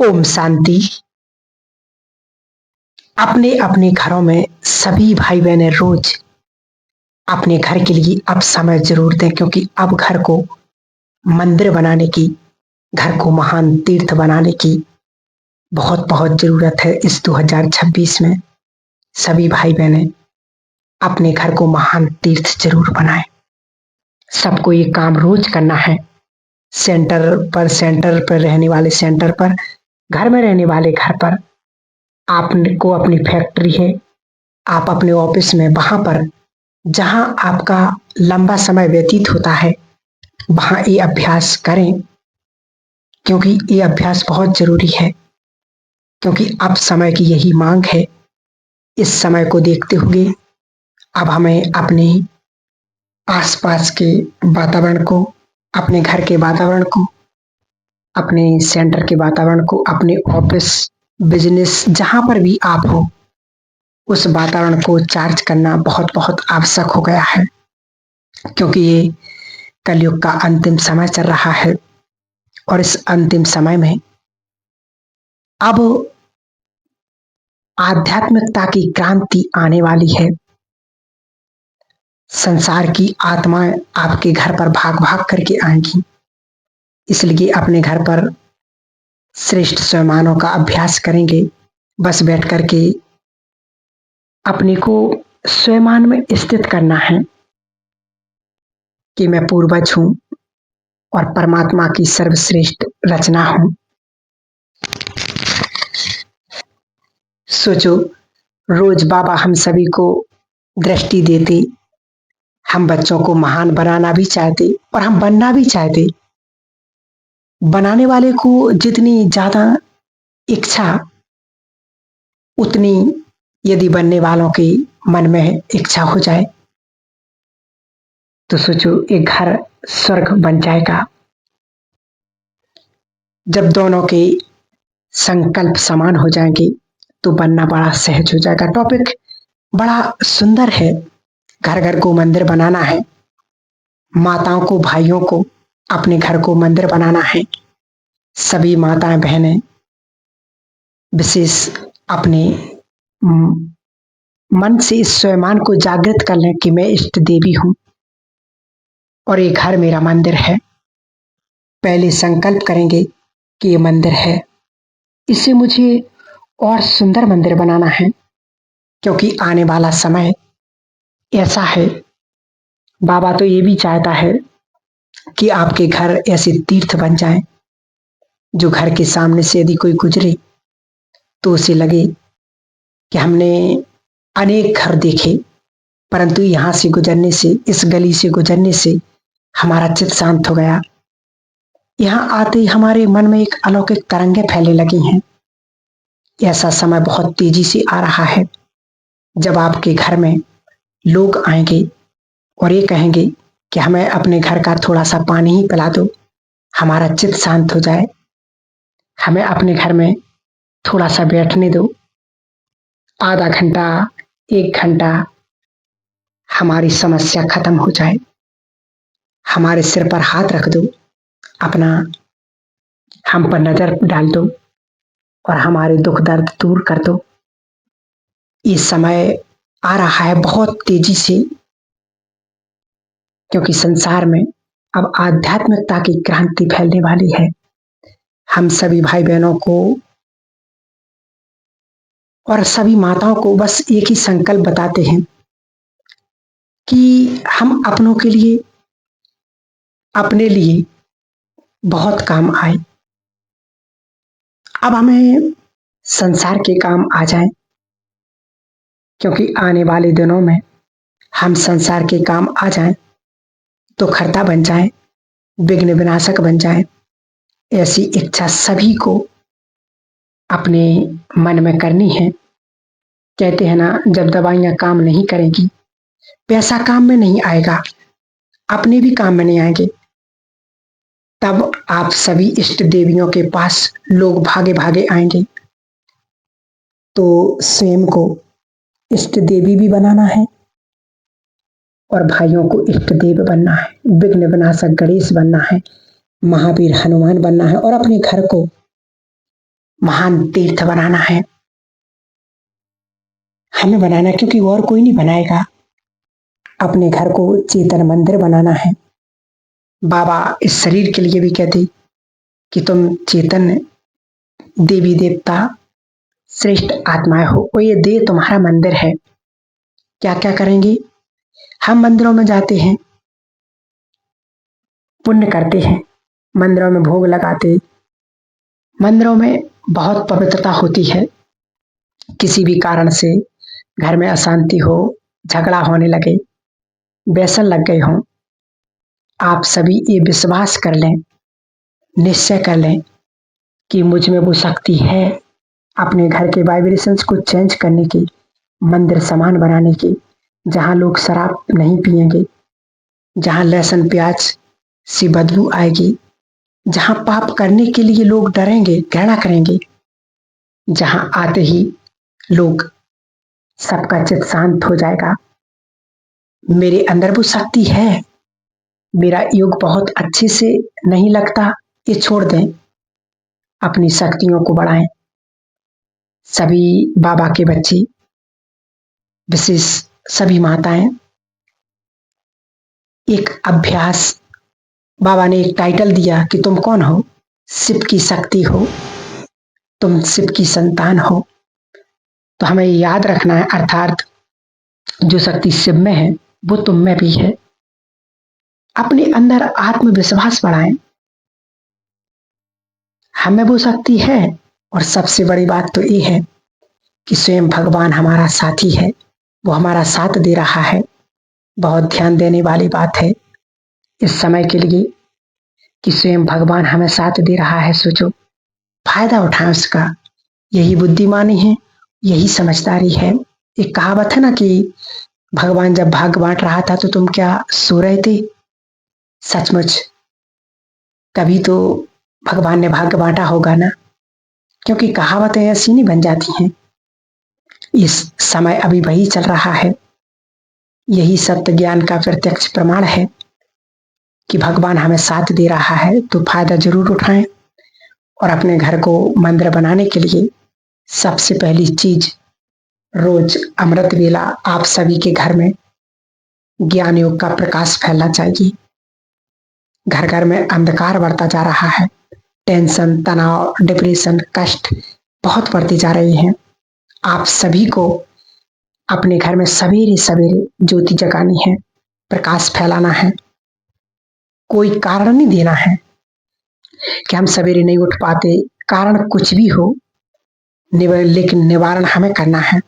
ओम शांति। अपने अपने घरों में सभी भाई बहनें रोज अपने घर के लिए अब समय जरूर दें, क्योंकि अब घर को मंदिर बनाने की, घर को महान तीर्थ बनाने की बहुत बहुत जरूरत है। इस 2026 में सभी भाई बहनें अपने घर को महान तीर्थ जरूर बनाएं। सबको ये काम रोज करना है। सेंटर पर रहने वाले सेंटर पर, घर में रहने वाले घर पर, आपको अपनी फैक्ट्री है, आप अपने ऑफिस में, वहां पर जहां आपका लंबा समय व्यतीत होता है, वहां ये अभ्यास करें, क्योंकि ये अभ्यास बहुत जरूरी है। क्योंकि अब समय की यही मांग है। इस समय को देखते हुए अब हमें अपने आसपास के वातावरण को, अपने घर के वातावरण को, अपने सेंटर के वातावरण को, अपने ऑफिस, बिजनेस, जहां पर भी आप हो, उस वातावरण को चार्ज करना बहुत बहुत आवश्यक हो गया है। क्योंकि ये कलयुग का अंतिम समय चल रहा है और इस अंतिम समय में अब आध्यात्मिकता की क्रांति आने वाली है। संसार की आत्माएं आपके घर पर भाग भाग करके आएंगी। इसलिए अपने घर पर श्रेष्ठ स्वयमानों का अभ्यास करेंगे। बस बैठ करके अपने को स्वयमान में स्थित करना है कि मैं पूर्वज हूं और परमात्मा की सर्वश्रेष्ठ रचना हूं। सोचो, रोज बाबा हम सभी को दृष्टि देते, हम बच्चों को महान बनाना भी चाहते और हम बनना भी चाहते। बनाने वाले को जितनी ज्यादा इच्छा, उतनी यदि बनने वालों के मन में इच्छा हो जाए तो सोचो एक घर स्वर्ग बन जाएगा। जब दोनों के संकल्प समान हो जाएंगे तो बनना बड़ा सहज हो जाएगा। टॉपिक बड़ा सुंदर है। घर घर को मंदिर बनाना है। माताओं को, भाइयों को अपने घर को मंदिर बनाना है। सभी माताएं बहनें विशेष अपने मन से इस स्वयं को जागृत कर लें कि मैं इष्ट देवी हूं और ये घर मेरा मंदिर है। पहले संकल्प करेंगे कि ये मंदिर है, इसे मुझे और सुंदर मंदिर बनाना है, क्योंकि आने वाला समय ऐसा है। बाबा तो ये भी चाहता है कि आपके घर ऐसे तीर्थ बन जाएं, जो घर के सामने से यदि कोई गुजरे तो उसे लगे कि हमने अनेक घर देखे, परंतु यहां से गुजरने से, इस गली से गुजरने से हमारा चित्त शांत हो गया। यहां आते ही हमारे मन में एक अलौकिक तरंगें फैलने लगी हैं। ऐसा समय बहुत तेजी से आ रहा है जब आपके घर में लोग आएंगे और ये कहेंगे कि हमें अपने घर का थोड़ा सा पानी ही पिला दो, हमारा चित्त शांत हो जाए, हमें अपने घर में थोड़ा सा बैठने दो, आधा घंटा, 1 घंटा, हमारी समस्या खत्म हो जाए, हमारे सिर पर हाथ रख दो, अपना हम पर नजर डाल दो और हमारे दुख दर्द दूर कर दो। ये समय आ रहा है बहुत तेजी से, क्योंकि संसार में अब आध्यात्मिकता की क्रांति फैलने वाली है। हम सभी भाई बहनों को और सभी माताओं को बस एक ही संकल्प बताते हैं कि हम अपनों के लिए, अपने लिए बहुत काम आए। अब हमें संसार के काम आ जाएं, क्योंकि आने वाले दिनों में हम संसार के काम आ जाएं तो खर्ता बन जाएं, विघ्न विनाशक बन जाएं। ऐसी इच्छा सभी को अपने मन में करनी है। कहते हैं ना, जब दवाइयां काम नहीं करेंगी, पैसा काम में नहीं आएगा, अपने भी काम में नहीं आएंगे, तब आप सभी इष्ट देवियों के पास लोग भागे भागे आएंगे। तो स्वयं को इष्ट देवी भी बनाना है और भाइयों को इष्ट देव बनना है, विघ्न विनाशक गणेश बनना है, महावीर हनुमान बनना है और अपने घर को महान तीर्थ बनाना है, हमें बनाना, क्योंकि और कोई नहीं बनाएगा। अपने घर को चेतन मंदिर बनाना है। बाबा इस शरीर के लिए भी कहते कि तुम चेतन देवी देवता श्रेष्ठ आत्माएं हो, और ये देह तुम्हारा मंदिर है। क्या क्या करेंगे? हम मंदिरों में जाते हैं, पुण्य करते हैं, मंदिरों में भोग लगाते, मंदिरों में बहुत पवित्रता होती है। किसी भी कारण से घर में अशांति हो, झगड़ा होने लगे, व्यसन लग गए हों, आप सभी ये विश्वास कर लें, निश्चय कर लें कि मुझ में वो शक्ति है अपने घर के वाइब्रेशंस को चेंज करने की, मंदिर समान बनाने की, जहाँ लोग शराब नहीं पिएंगे, जहाँ लहसुन प्याज सी बदबू आएगी, जहाँ पाप करने के लिए लोग डरेंगे, घृणा करेंगे, जहाँ आते ही लोग सबका चित्त शांत हो जाएगा। मेरे अंदर वो शक्ति है, मेरा योग बहुत अच्छे से नहीं लगता, ये छोड़ दें, अपनी शक्तियों को बढ़ाएं। सभी बाबा के बच्चे, विशेष सभी माताएं, एक अभ्यास, बाबा ने एक टाइटल दिया कि तुम कौन हो? शिव की शक्ति हो, तुम शिव की संतान हो। तो हमें याद रखना है, अर्थात जो शक्ति शिव में है वो तुम में भी है। अपने अंदर आत्मविश्वास बढ़ाएं, हमें वो शक्ति है। और सबसे बड़ी बात तो ये है कि स्वयं भगवान हमारा साथी है, वो हमारा साथ दे रहा है। बहुत ध्यान देने वाली बात है इस समय के लिए कि स्वयं भगवान हमें साथ दे रहा है। सोचो, फायदा उठाएं उसका। यही बुद्धिमानी है, यही समझदारी है। एक कहावत है ना कि भगवान जब भाग बांट रहा था तो तुम क्या सो रहे थे? सचमुच कभी तो भगवान ने भाग्य बांटा होगा ना, क्योंकि कहावतें ऐसी नहीं बन जाती हैं। इस समय अभी वही चल रहा है। यही सत्य ज्ञान का प्रत्यक्ष प्रमाण है कि भगवान हमें साथ दे रहा है, तो फायदा जरूर उठाएं। और अपने घर को मंदिर बनाने के लिए सबसे पहली चीज, रोज अमृत वेला आप सभी के घर में ज्ञान योग का प्रकाश फैलना चाहिए। घर घर में अंधकार बढ़ता जा रहा है, टेंशन, तनाव, डिप्रेशन, कष्ट बहुत बढ़ती जा रही हैं। आप सभी को अपने घर में सवेरे सवेरे ज्योति जगानी है, प्रकाश फैलाना है। कोई कारण नहीं देना है कि हम सवेरे नहीं उठ पाते, कारण कुछ भी हो, लेकिन निवारण हमें करना है।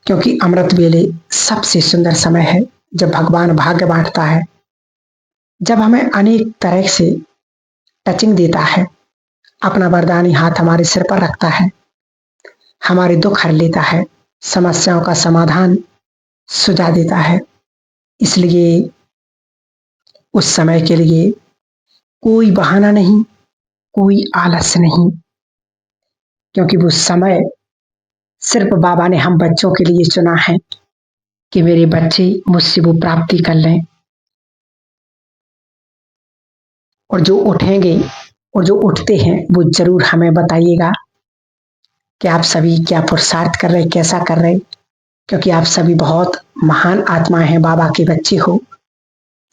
क्योंकि अमृत वेले सबसे सुंदर समय है जब भगवान भाग्य बांटता है, जब हमें अनेक तरह से टचिंग देता है, अपना वरदानी हाथ हमारे सिर पर रखता है, हमारे दुख हर लेता है, समस्याओं का समाधान सुझा देता है। इसलिए उस समय के लिए कोई बहाना नहीं, कोई आलस नहीं, क्योंकि वो समय सिर्फ बाबा ने हम बच्चों के लिए चुना है कि मेरे बच्चे मुझसे वो प्राप्ति कर लें। और जो उठेंगे और जो उठते हैं वो जरूर हमें बताइएगा कि आप सभी क्या पुरुषार्थ कर रहे, कैसा कर रहे, क्योंकि आप सभी बहुत महान आत्माएं हैं, बाबा के बच्चे हो।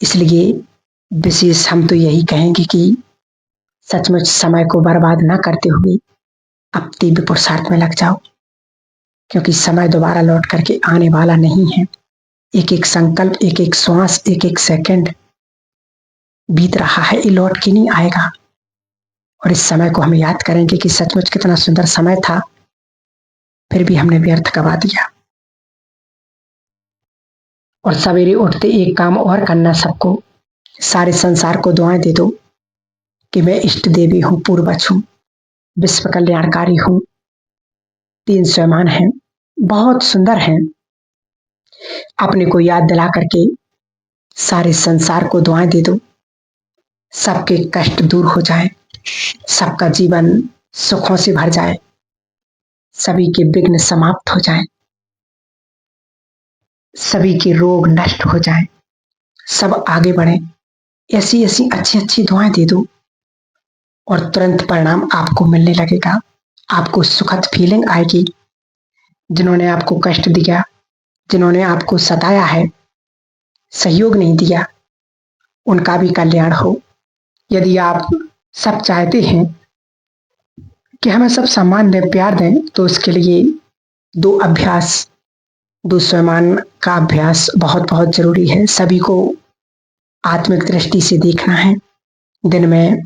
इसलिए विशेष हम तो यही कहेंगे कि सचमुच समय को बर्बाद ना करते हुए अब तीव्र पुरुषार्थ में लग जाओ, क्योंकि समय दोबारा लौट करके आने वाला नहीं है। एक एक संकल्प, एक एक श्वास, एक एक सेकंड बीत रहा है, ये लौट के नहीं आएगा। और इस समय को हम याद करेंगे कि सचमुच कितना सुंदर समय था, फिर भी हमने व्यर्थ गवा दिया। और सवेरे उठते एक काम और करना सबको, सारे संसार को दुआएं दे दो कि मैं इष्ट देवी हूँ, पूर्वज हूँ, विश्व कल्याणकारी हूँ। 3 स्वयमान हैं, बहुत सुंदर हैं। अपने को याद दिला करके सारे संसार को दुआएं दे दो, सबके कष्ट दूर हो जाए, सबका जीवन सुखों से भर जाए, सभी के विघ्न समाप्त हो जाए, सभी के रोग नष्ट हो जाए, सब आगे बढ़े। ऐसी ऐसी अच्छी अच्छी दुआएं दे दो और तुरंत परिणाम आपको मिलने लगेगा। आपको सुखद फीलिंग आएगी। जिन्होंने आपको कष्ट दिया, जिन्होंने आपको सताया है, सहयोग नहीं दिया, उनका भी कल्याण हो। यदि आप सब चाहते हैं कि हमें सब सम्मान दें, प्यार दें, तो उसके लिए 2 अभ्यास, 2 सम्मान का अभ्यास बहुत बहुत ज़रूरी है। सभी को आत्मिक दृष्टि से देखना है। दिन में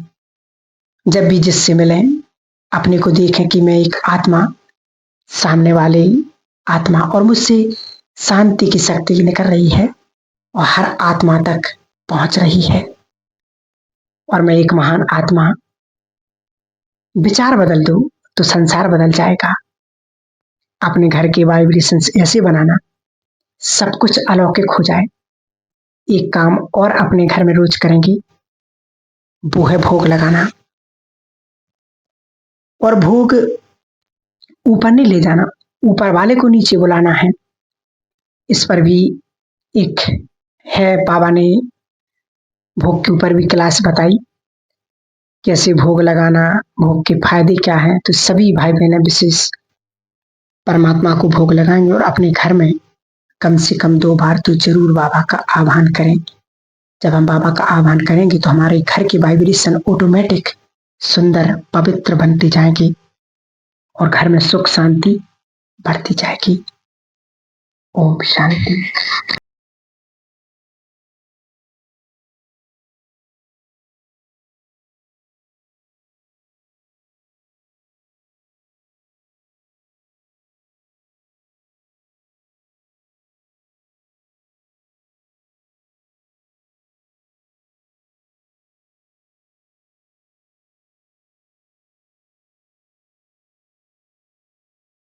जब भी जिससे मिलें, अपने को देखें कि मैं एक आत्मा, सामने वाले आत्मा, और मुझसे शांति की शक्ति निकल रही है और हर आत्मा तक पहुंच रही है और मैं एक महान आत्मा। विचार बदल दो तो संसार बदल जाएगा। अपने घर के वाइब्रेशंस ऐसे बनाना, सब कुछ अलौकिक हो जाए। एक काम और अपने घर में रोज करेंगी, वो है भोग लगाना। और भोग ऊपर नहीं ले जाना, ऊपर वाले को नीचे बुलाना है। इस पर भी एक है, बाबा ने भोग के ऊपर भी क्लास बताई, कैसे भोग लगाना, भोग के फायदे क्या हैं। तो सभी भाई बहनें विशेष परमात्मा को भोग लगाएंगे और अपने घर में कम से कम 2 बार तो जरूर बाबा का आह्वान करें। जब हम बाबा का आह्वान करेंगे तो हमारे घर की वाइब्रेशन ऑटोमेटिक सुंदर पवित्र बनती जाएगी और घर में सुख शांति बढ़ती जाएगी। ओम शांति।